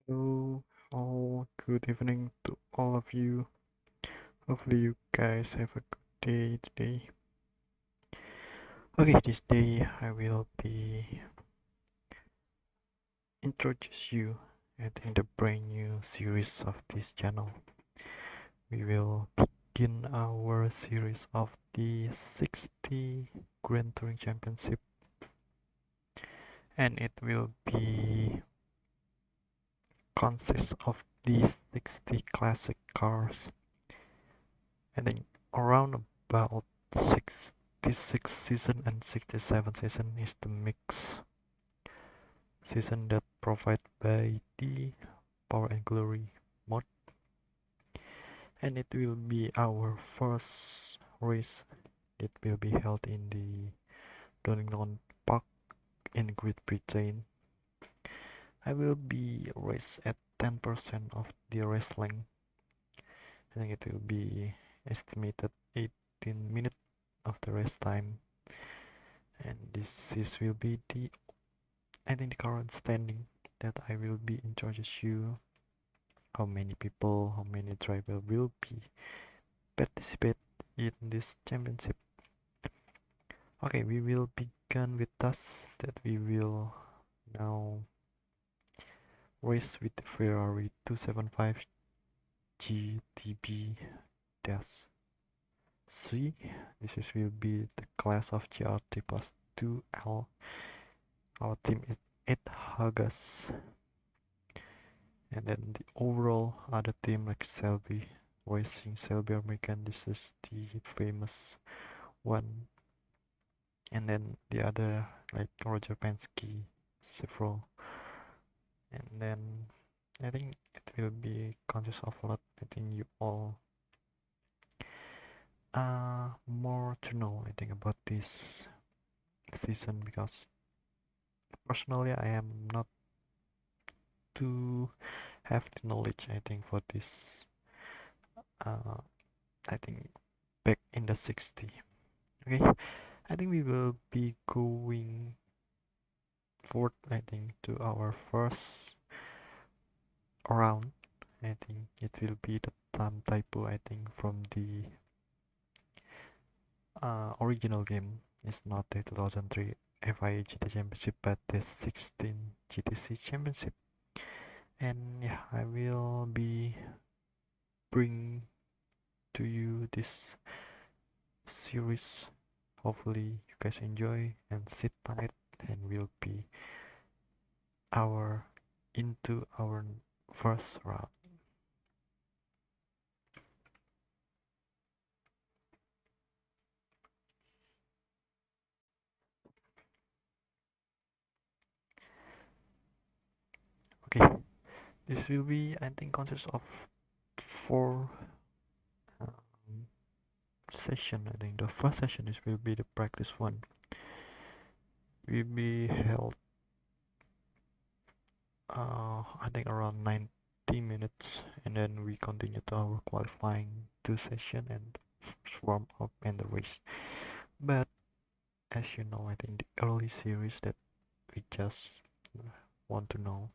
Hello, all good evening to all of you. Hopefully you guys have a good day today. Okay, this day I will be introduce you in the brand new series of this channel. We will begin our series of the 60 Grand Touring Championship, and it will be consist of the 60 classic cars. I think around about 66 season and 67 season is the mix season that provided by the Power and Glory mod, and it will be our first race. It will be held in the Donington Park in Great Britain. I will be race at 10% of the race length. I think it will be estimated 18 minutes of the race time, and this will be the the current standing that I will be introduce you how many people, how many driver will be participate in this championship. Okay, we will begin with us that we will now race with the Ferrari 275 GTB-3. Will be the class of GR3 plus 2L. Our team is 8 Hugus, and then the overall other team like Selby Racing, Selby American, this is the famous one, and then the other like Roger Penske, Seivelun, and then I think it will be conscious of a lot. I think you all more to know I think about this season, because personally I am not too have the knowledge I think for this uh I think back in the 60. Okay, I think we will be going forward I think to our first round. I think it will be the time typo I think from the original game. It's not the 2003 FIA GT Championship but the 16 GTC Championship. And yeah, I will be bring to you this series. Hopefully you guys enjoy and sit tight, and we'll be our into our first round. Okay, this will be I think consists of 4 um, session. I think the first session is will be the practice one. Will be held I think around 90 minutes, and then we continue to our qualifying 2 session and warm up and the race. But as you know, I think the early series that we just want to know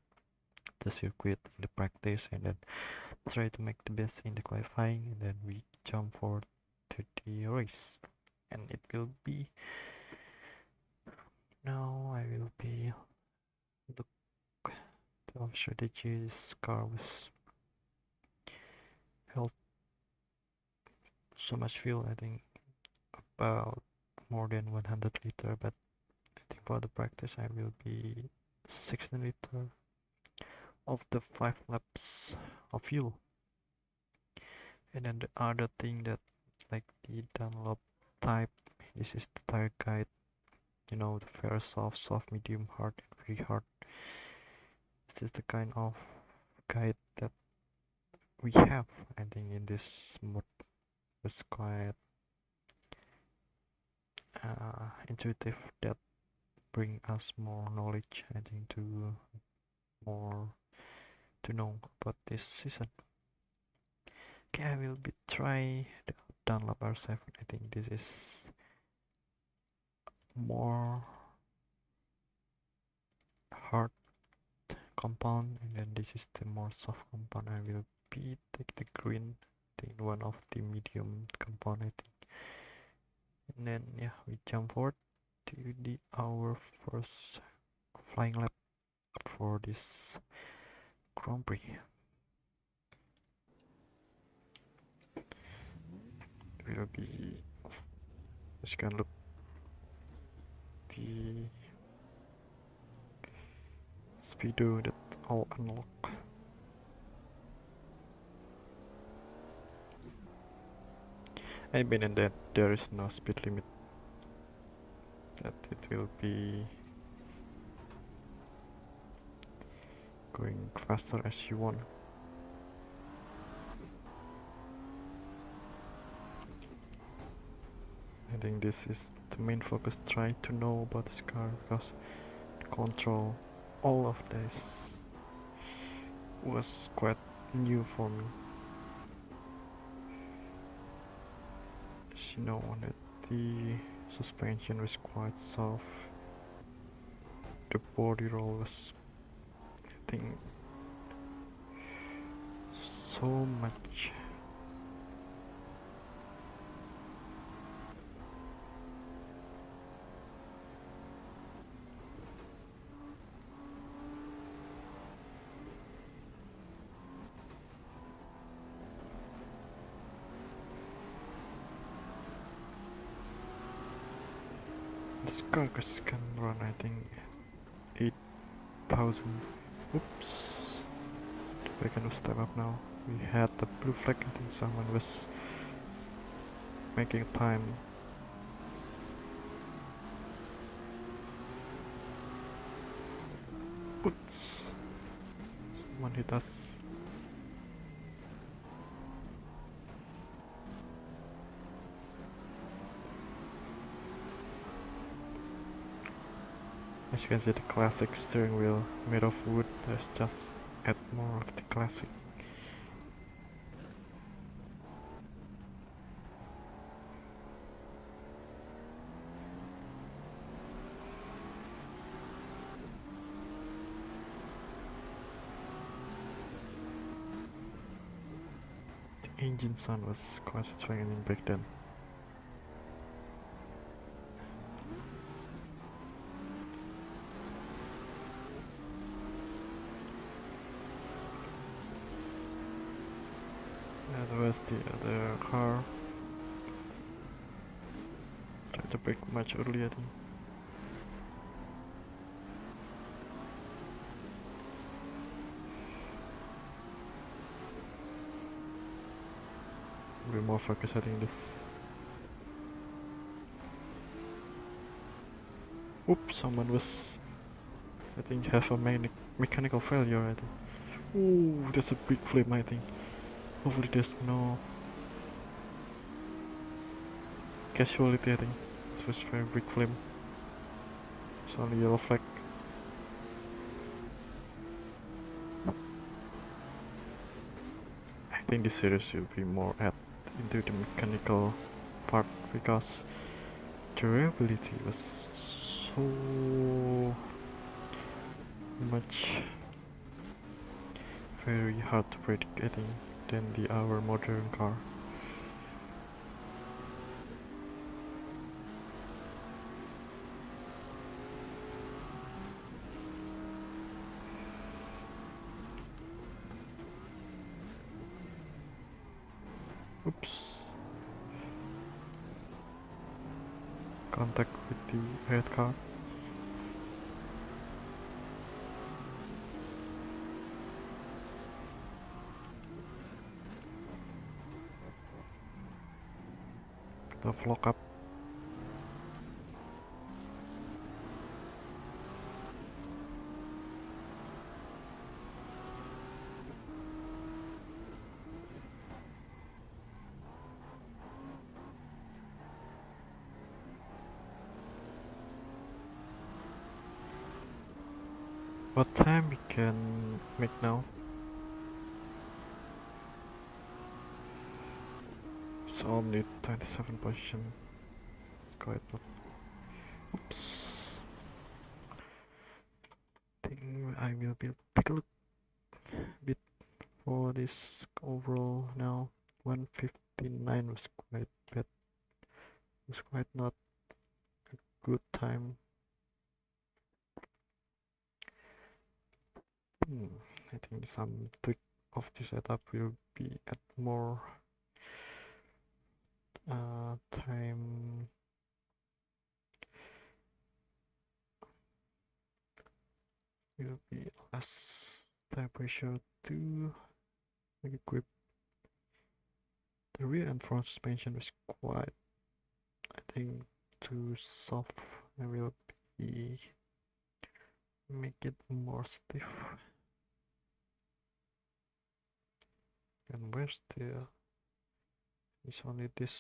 the circuit, the practice, and then try to make the best in the qualifying, and then we jump forward to the race. And it will be now I will be look to our strategies. Car was held so much fuel, I think about more than 100 liter, but I think for the practice I will be 16 liter of the 5 laps of fuel. And then the other thing that like the Dunlop type, this is the tire guide, you know, the very soft, soft, medium, hard, and very hard. This is the kind of guide that we have I think in this mod. It's quite intuitive, that bring us more knowledge I think to more to know about this season. Okay, I will be try the Dunlop R7. I think this is more hard compound, and then this is the more soft compound. I will be take the green, take one of the medium compound, I think. And then yeah, we jump forward to the our first flying lap for this Grand Prix. It will be, as you can look, the speedo that I'll unlock. I mean, and that there is no speed limit, that it will be going faster as you want. I think this is the main focus, try to know about this car, because to control all of this was quite new for me. As you know, that the suspension was quite soft, the body roll was, I think, so much. This car can run, I think, 8,000. Oops. We're gonna step up now. We had the blue flag. I think someone was making time. Oops. Someone hit us. As you can see, the classic steering wheel made of wood. Let's just add more of the classic. The engine sound was quite satisfying back then. That was the other car. Tried to brake much earlier, I think. We're more focused, I think, this. Oops, someone was, I think, have a mechanical failure, I think. Ooh, there's a big flame, I think. Hopefully there's no casualty, I think. This was very big flame. It's only yellow flag. I think this series will be more into the mechanical part, because durability was so much very hard to predict, I think, than our modern car. Oops. Contact with the red car. The lock up. What time we can make now? It's only 27 position. It's quite not. Oops. Think I will be a bit is overall now 159 was quite bad. Was quite not a good time. I think some trick of the setup will be at more time. Will be less tire pressure to equip. The rear and front suspension was quite, I think, too soft. I will be make it more stiff. And where's it's only this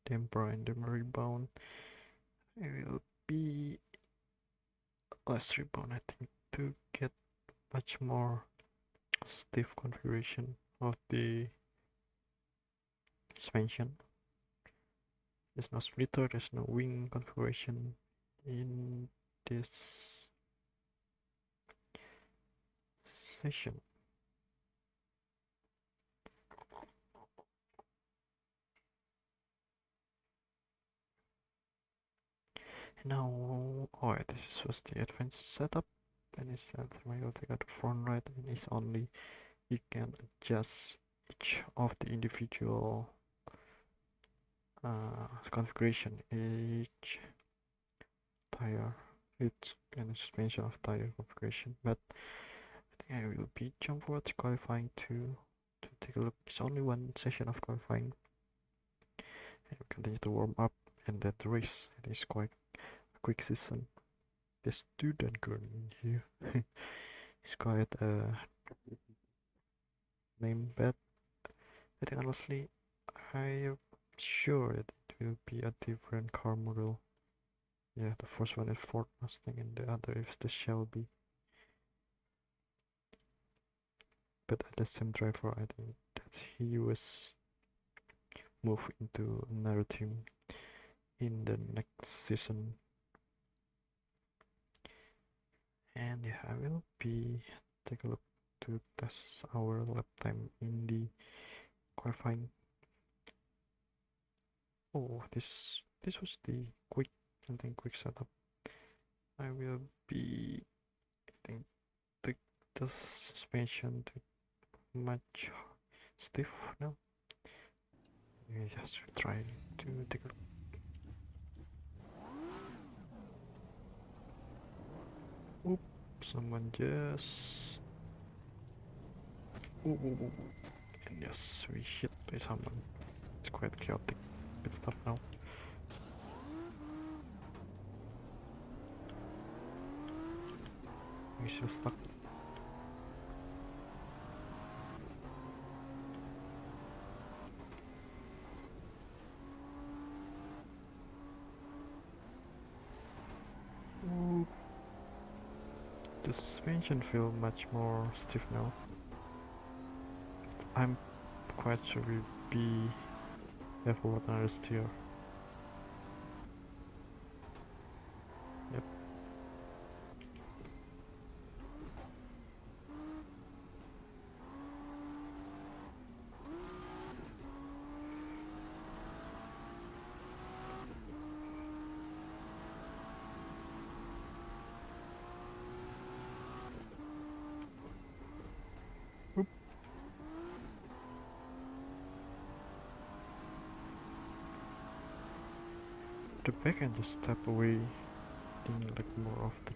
damper and the rebound. I will be less rebound, I think, to get much more stiff configuration of the suspension. There's no splitter, there's no wing configuration in this session. Now, this was the advanced setup, and it's that we will take out the front right, and it's only you can adjust each of the individual configuration, each tire, each and suspension of tire configuration. But I think I will be jump forward to qualifying to take a look. It's only one session of qualifying, and we continue to warm up, and that race. It is quite a quick season. There's two Duncan in here. It's quite a name bet. I think honestly, I am sure that it will be a different car model. Yeah, the first one is Ford Mustang and the other is the Shelby. But the same driver, I think that he was moved into another team in the next season. And yeah, I will be take a look to test our lap time in the qualifying. Oh, this was the quick setup. I will be, I think, take the suspension to much stiff now. We just try to take a look. Oop, someone just and yes, we hit by someone. It's quite chaotic bit stuff now. We're still stuck. Ooh. The suspension feels much more stiff now. I'm quite sure we'll be have a lot of steer. Yep. Oop. The back end just step away, thing like more often.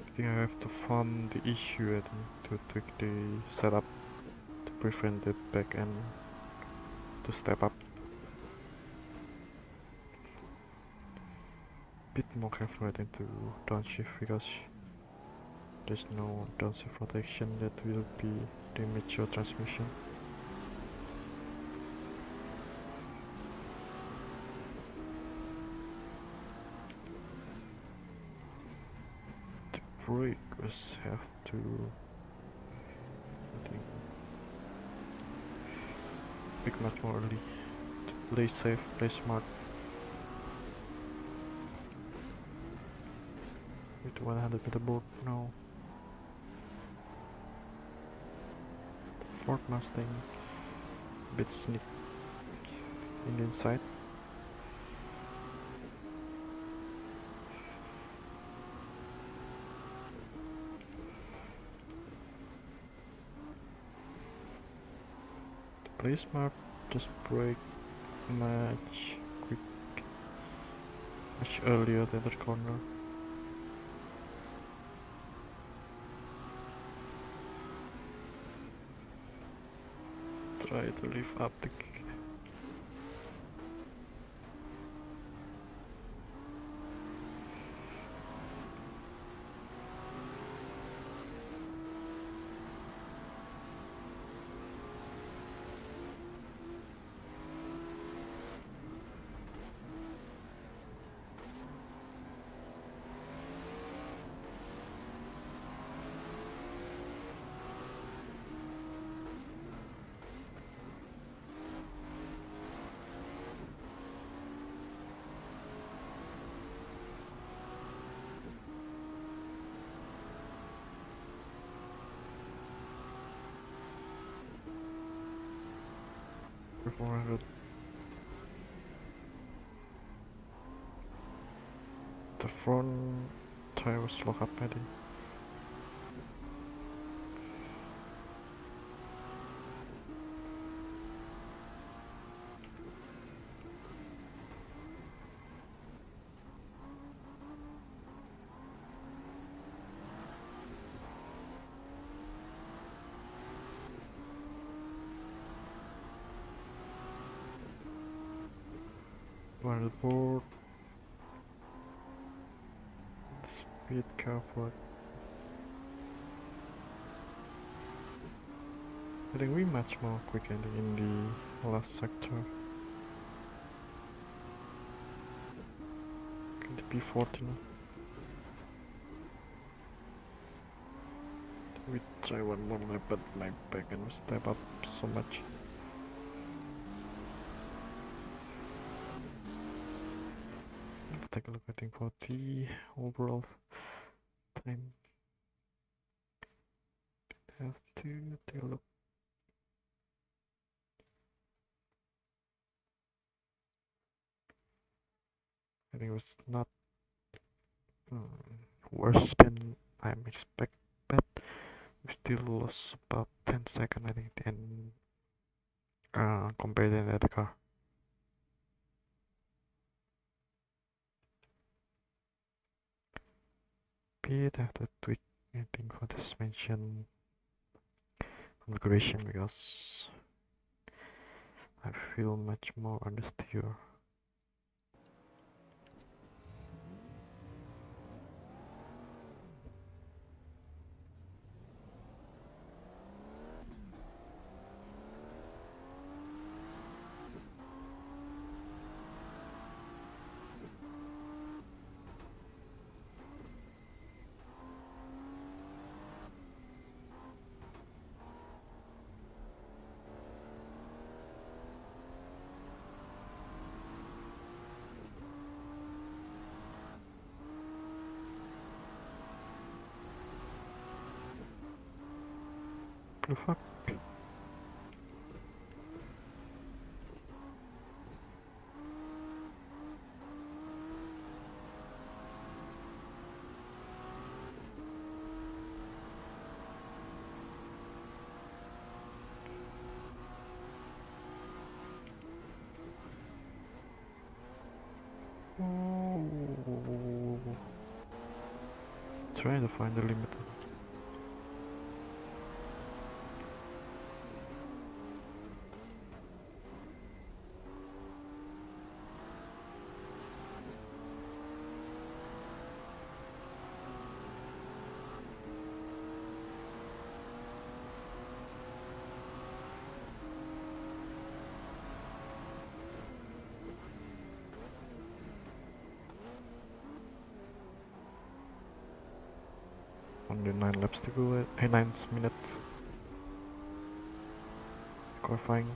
I think I have to farm the issue, I think, to tweak the setup to prevent the back end to step up. Bit more careful, I think, to downshift because there's no downshift protection that will be damage your transmission. The brakes have to, I think, pick much more early. Play safe, play smart. 100-meter board now. Ford Mustang, bit sneak in the inside. Play smart, just brake much earlier than the corner. Try to lift up the kick. Before the front tire was locked up, I think. One board. Speed careful. I think we much more quick ending in the last sector. Can it be 40 now? We try one more lap, but my back and step up so much. Let's take a look, I think, for the overall time. Have to take a look. I think it was not worse than I'm expected, but we still lost about 10 seconds, I think, and compared to the other car. Pit, I have to tweak, I think, for the suspension configuration because I feel much more understeer. The fuck? Oh. Trying to find the limit. Only 9 laps to go, 9 minutes qualifying.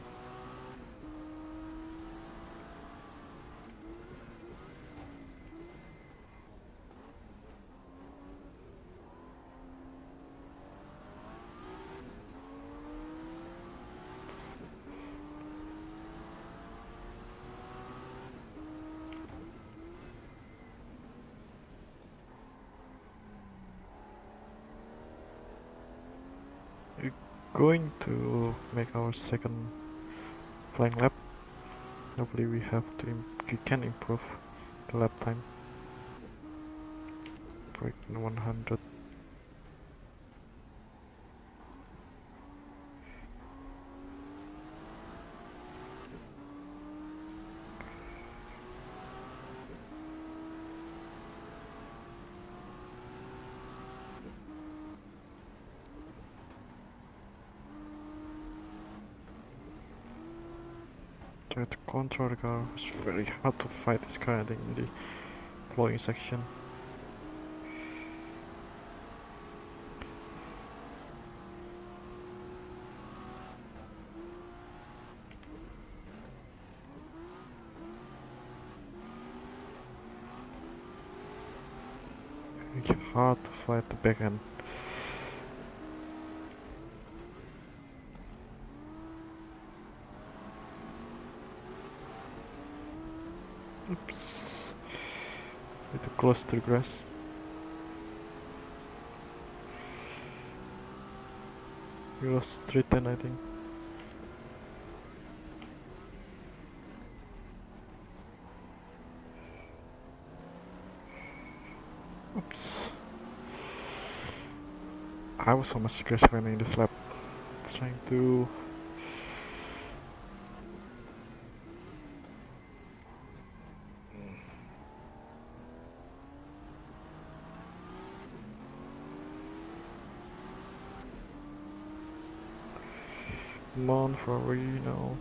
going to make our second flying lap. Hopefully we can improve the lap time. Break 100. Try to control the car. It's very hard to fight this car, I think, in the flowing section. Very hard to fight the back end. Oops. Little close to the grass. We lost 310, I think. Oops. I was almost crash landing this lap. Trying to... Come on, Ferrari, now.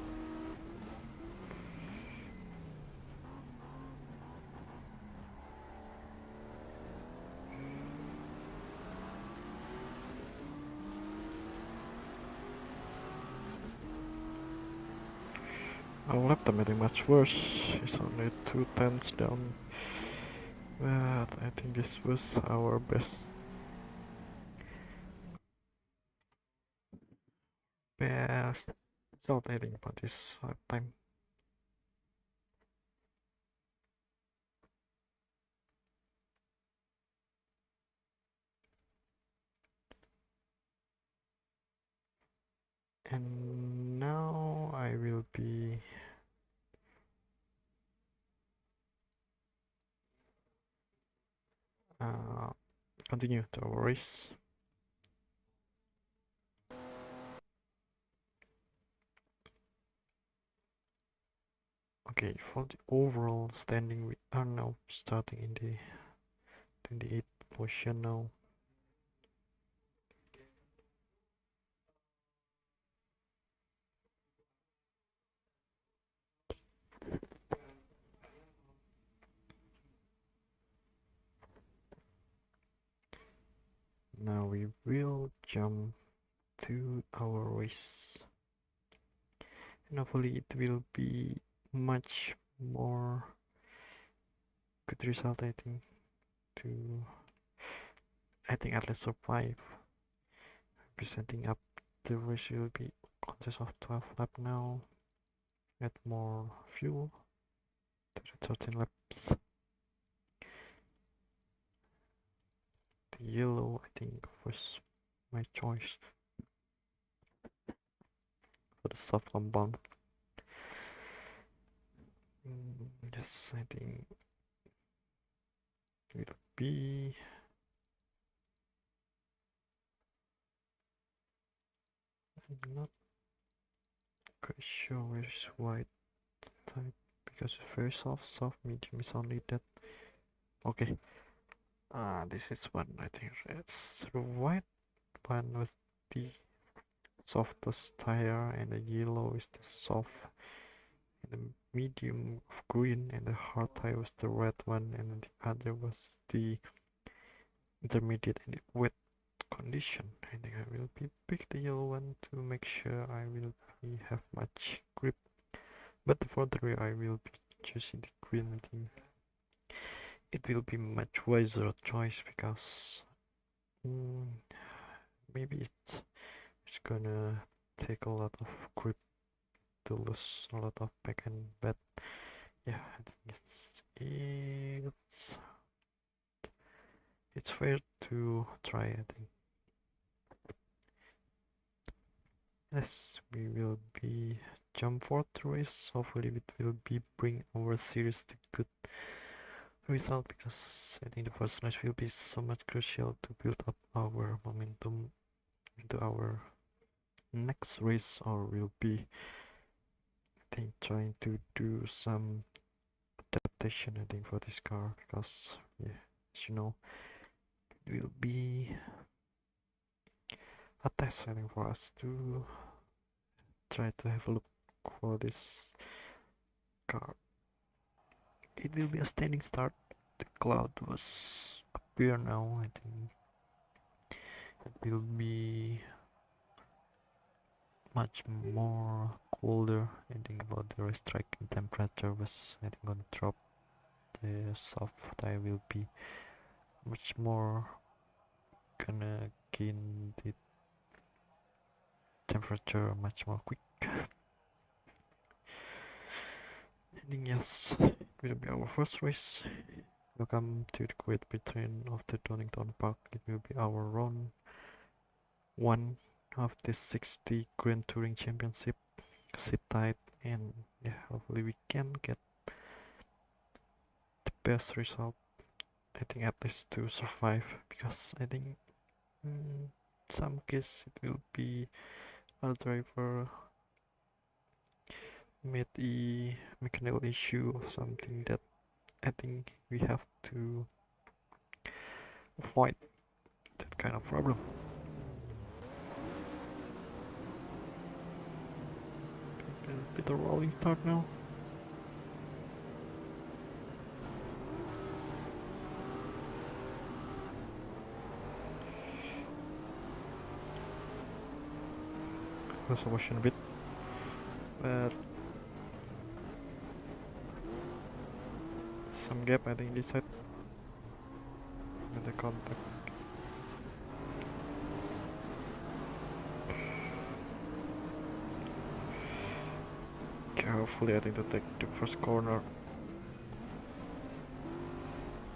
Our lap time getting much worse. It's only 2 tenths down. But I think this was our best result, I think, about this lap time. And now I will be continue the race. Okay, for the overall standing, we are now starting in the 28th position now. Now we will jump to our race, and hopefully it will be much more good result, I think, to at least survive. Presenting up the race will be consist of 12 lap now. Add more fuel to the 13 laps. The yellow, I think, was my choice for the soft compound. Yes, I think it will be not quite sure which white type because it's very soft, medium is only that. Okay, this is one, I think it's the white one was the softest tire, and the yellow is the soft, and the medium of green, and the hard tire was the red one, and the other was the intermediate and the wet condition. I think I will be pick the yellow one to make sure I will have much grip, but for the rear I will be choosing the green. I think it will be much wiser choice because maybe it's gonna take a lot of grip to lose a lot of backend, but yeah, I think it's fair to try, I think. Yes, we will be jump for the race. Hopefully it will be bring our series to good result, because I think the first race will be so much crucial to build up our momentum into our next race, or we'll be, I think, trying to do some adaptation, I think, for this car, because yeah, as you know, it will be a test, I think, for us to try to have a look for this car. It will be a standing start. The cloud was appear now. I think it will be much more colder. I think about the striking temperature was, I think, gonna drop. The soft tire will be much more gonna gain the temperature much more quick. I think yes, it will be our first race. Welcome to the great between of the Donington Park. It will be our round one of the 60 Grand Touring Championship. Sit tight, and yeah, hopefully we can get the best result. I think at least to survive, because I think in some case it will be a driver made a mechanical issue or something that I think we have to avoid that kind of problem. A bit of rolling start now. Resolution a bit, but some gap, I think, this side with the contact. Carefully, I think, to take the first corner.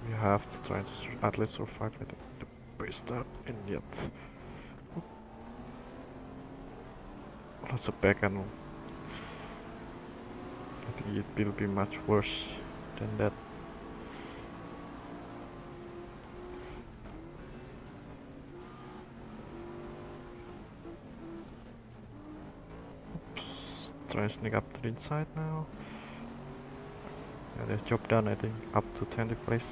We have to try to at least survive with the base start, and yet that's a back end. I think it will be much worse than that. Oops. Try and sneak up to the inside now. Yeah, that's job done, I think, up to 20th place.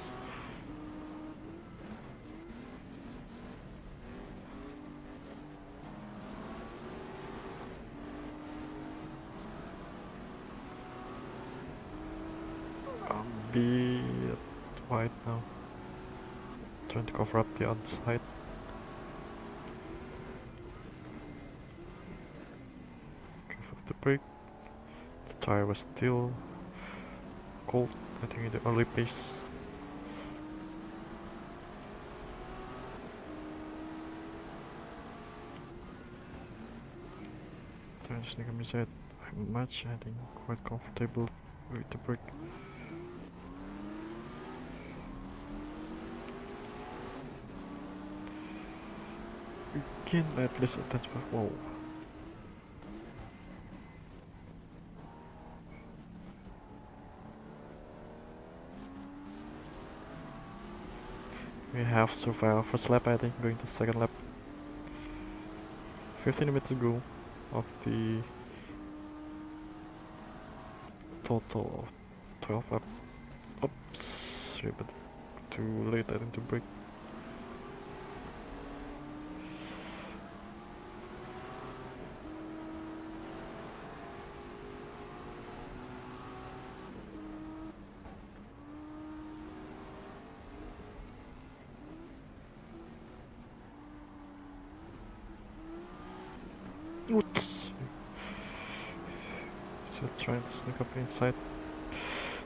Be wide now. Trying to cover up the other side. Careful of the brake. The tire was still cold, I think, in the early pace. Trying to sneak up inside much, I think, quite comfortable with the brake. We can at least attach back. Whoa. We have survived our first lap, I think, going to second lap. 15 minutes to go of the total of 12 lap. Oops, sorry, but too late, I think, to brake. Oops. Still trying to sneak up inside.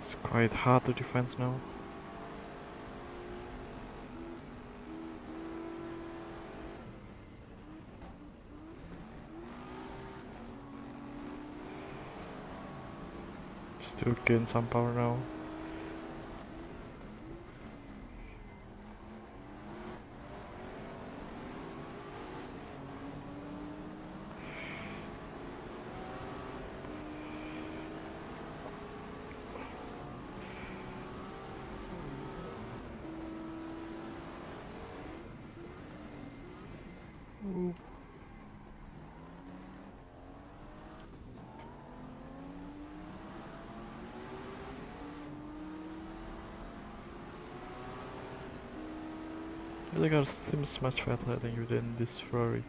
It's quite hard to defend now. Still gain some power now. The car seems much faster, I think, than this Ferrari.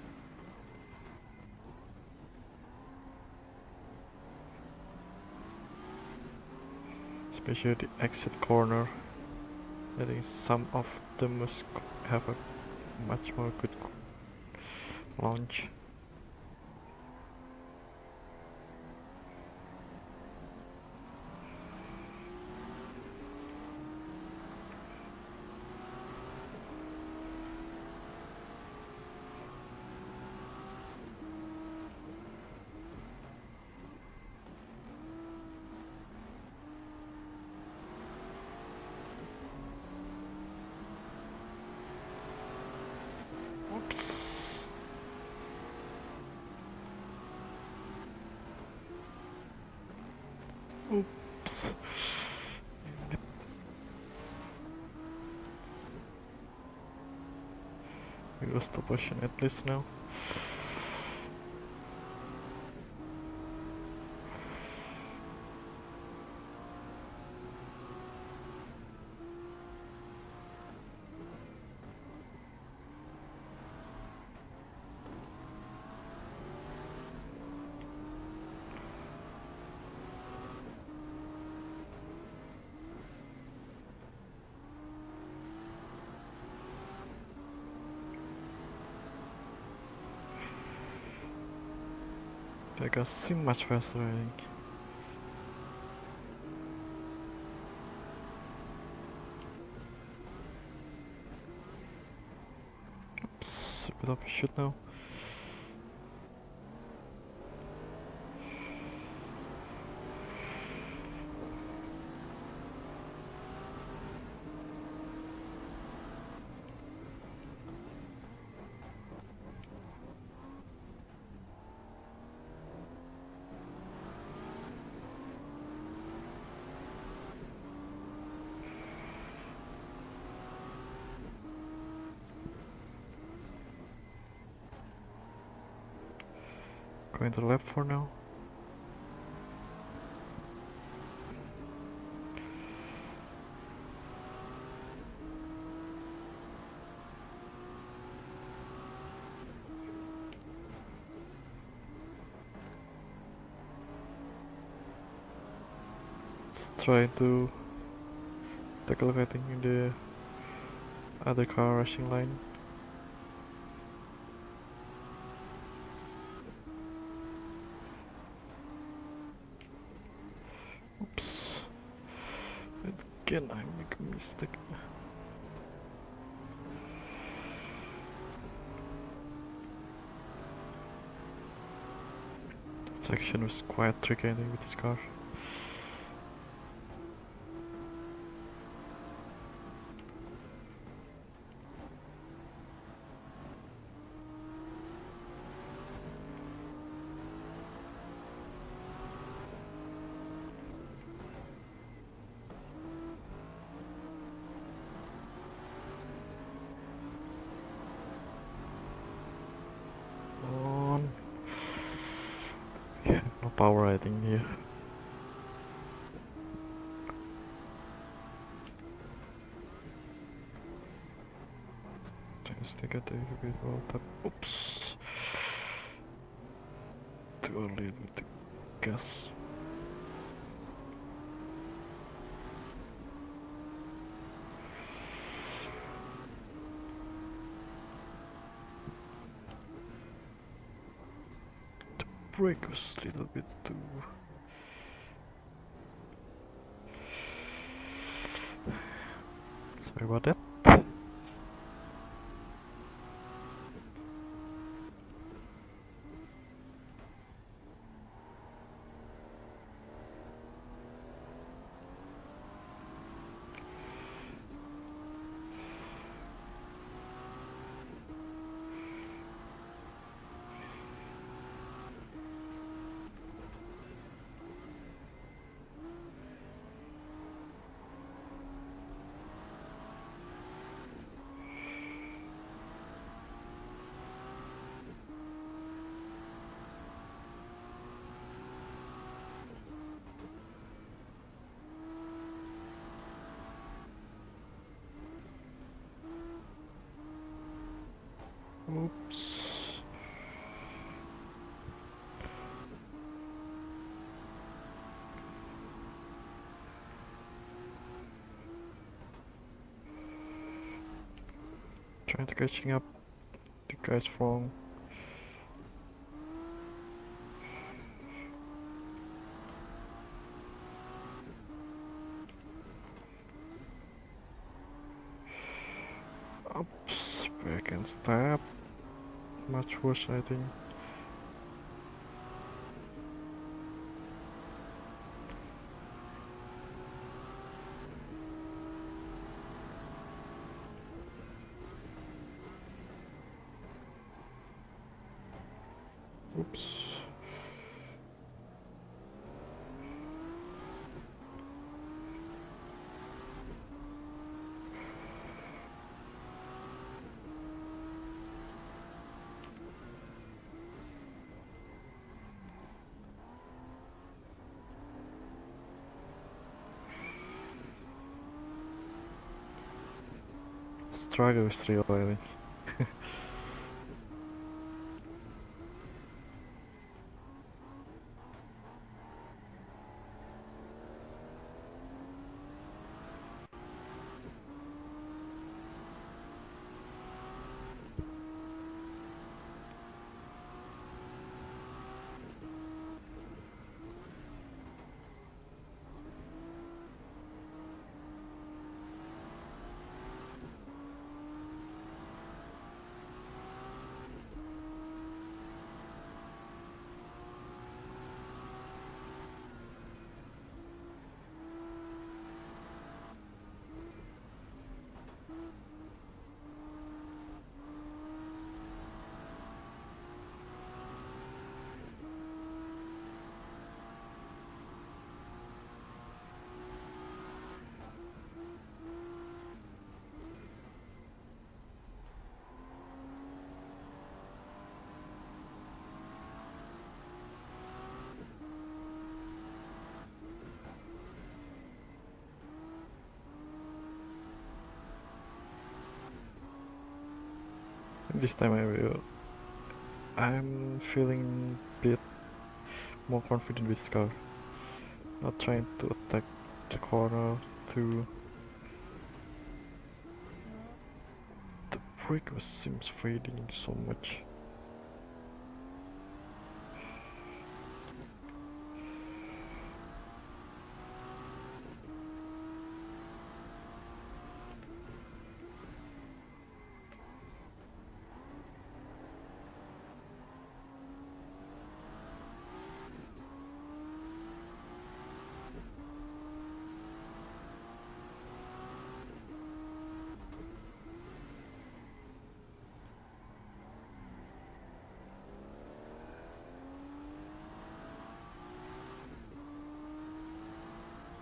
Especially the exit corner. I think some of them must have a much more good launch. Oops. Oops. We lost the position at least now. I got so much faster, I think. Oops, a bit of a shoot now. Going to the left for now. Let's try to tackle fighting in the other car rushing line. Oops. Again, I make a mistake. That section was quite tricky, I think, with this car. Yeah, no power, I think, here. Just take a little bit of the. Oops! Too early with the gas. The brake was a little bit too. Sorry about that. Oops. Trying to catching up. The guy's wrong. Oops, back and stab. Much worse, I think. Oops. Struggle is real, I think. This time I'm feeling a bit more confident with this car. Not trying to attack the corner too. The brake seems fading so much.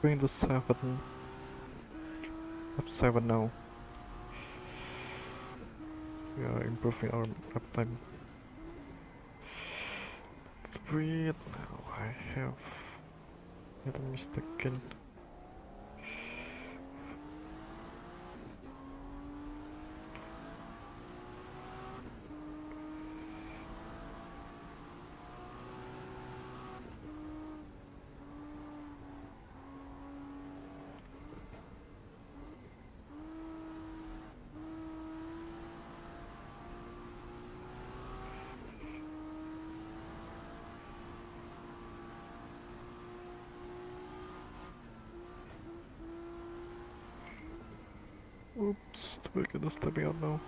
Going to 7. Up 7 now. We are improving our uptime. Let's breathe. Now I have made a mistake again. Oops, the wicket is stepping out now.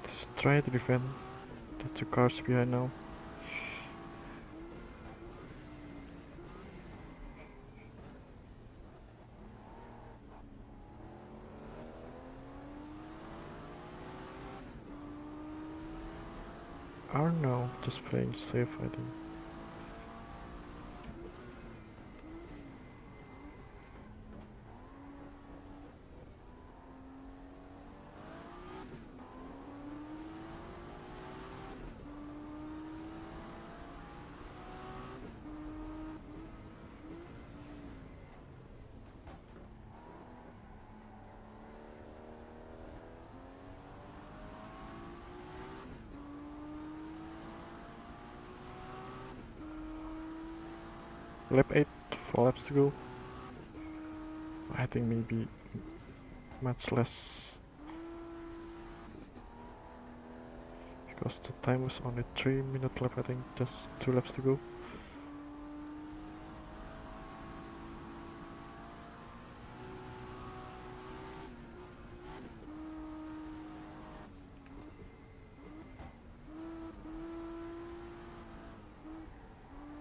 Just try to defend. There's 2 cars behind now. Or no, just playing safe, I think. lap 8, 4 laps to go. I think maybe much less, because the time was only 3-minute lap. I think just 2 laps to go.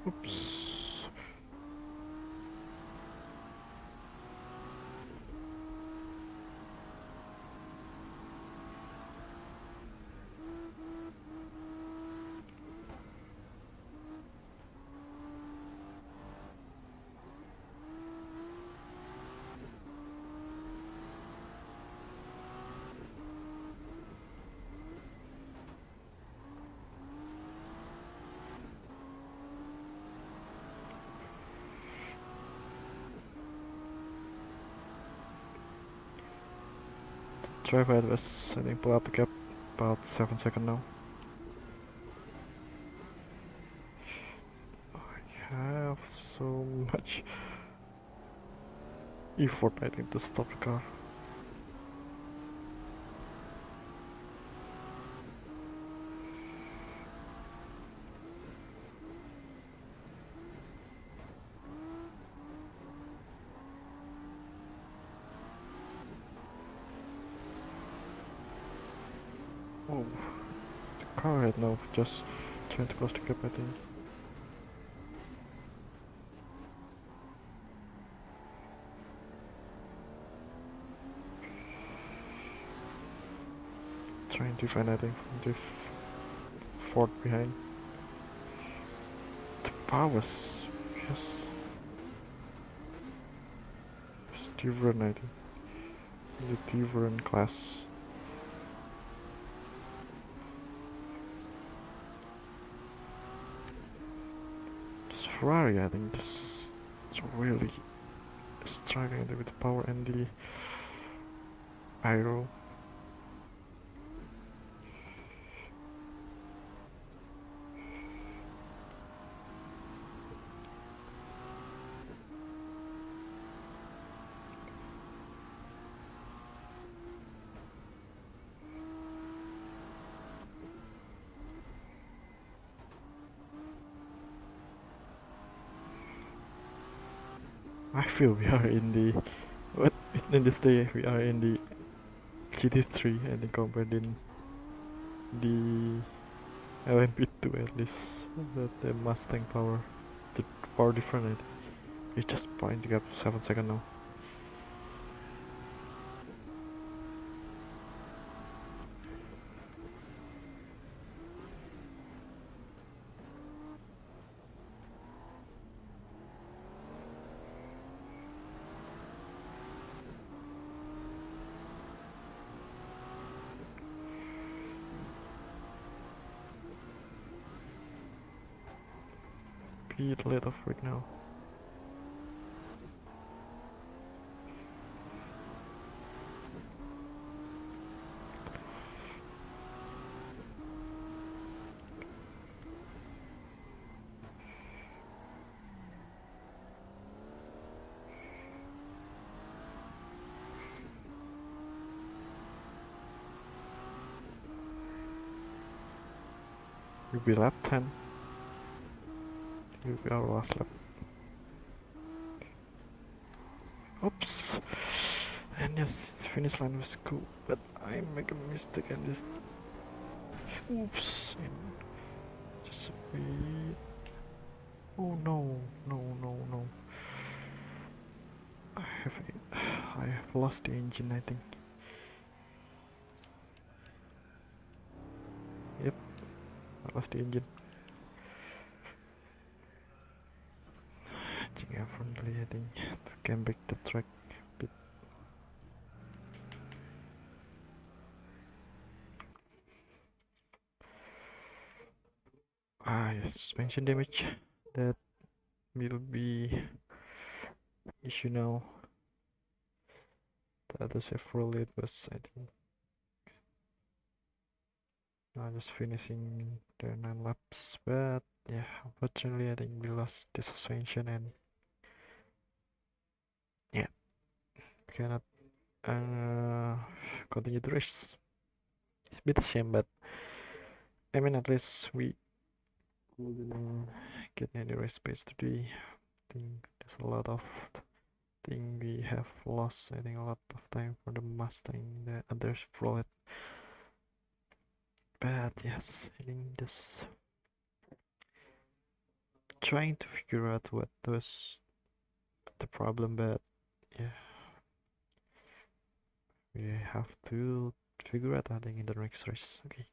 Oops. Driver was, I think, pull out the gap about 7 seconds now. I have so much effort, I think, to stop the car. Oh, the car right now just trying to close the gap, I think. Trying to find, I think, from the Ford behind. The powers, yes. Seivelun, I think. The Seivelun class. This Ferrari, I think, is really struggling with the power and the aero. I feel we are in the, what, in this day we are in the GT3, and then compared in the LMP2 at least, that the Mustang power, the power different, it's just pointing up 7 seconds now. Pit let off right now. Will be lap 10. Will be our last lap. Oops! And yes, the finish line was cool, but I make a mistake and just... Oops! And just a bit... Oh no, no, no, no. I have lost the engine, I think. Yep, I lost the engine. I think apparently, I think, to come back the track a bit. Ah yes, suspension damage. That will be issue now. The other Chevrolet was, I think, just finishing the 9 laps, but yeah, unfortunately I think we lost the suspension and cannot continue the race. It's a bit a shame, but I mean at least we gonna get any race space today. I think there's a lot of thing we have lost. I think a lot of time for the Mustang, the others flawed. But yes, I think just trying to figure out what was the problem, but yeah, we have to figure out I think in the next race. Okay,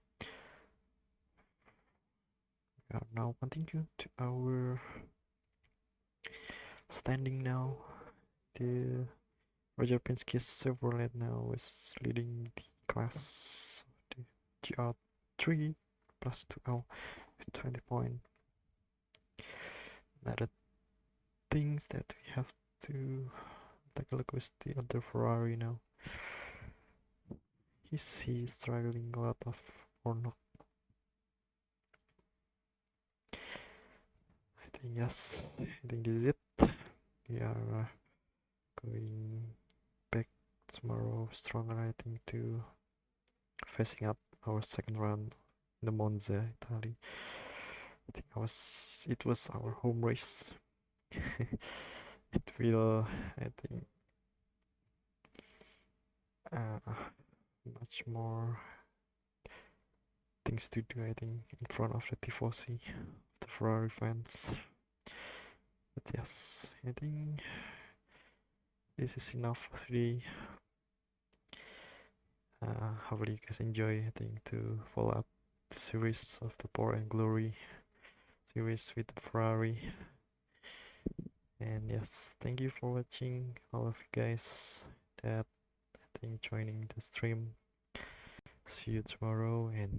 we are now continue to our standing now. The Roger Penske Chevrolet now is leading the class of the GTR2 plus 2L with 20 points. Now the things that we have to take a look with the other Ferrari now. Is he struggling a lot of or not? I think yes. I think this is it. We are going back tomorrow stronger. I think to facing up our second round in the Monza, Italy. I think it was our home race. It will, I think, much more things to do. I think in front of the Tifosi, the Ferrari fans. But yes, I think this is enough for today. Hopefully you guys enjoy. I think to follow up the series of the Power and Glory series with Ferrari. And yes, thank you for watching, all of you guys that I think joining the stream. See you tomorrow and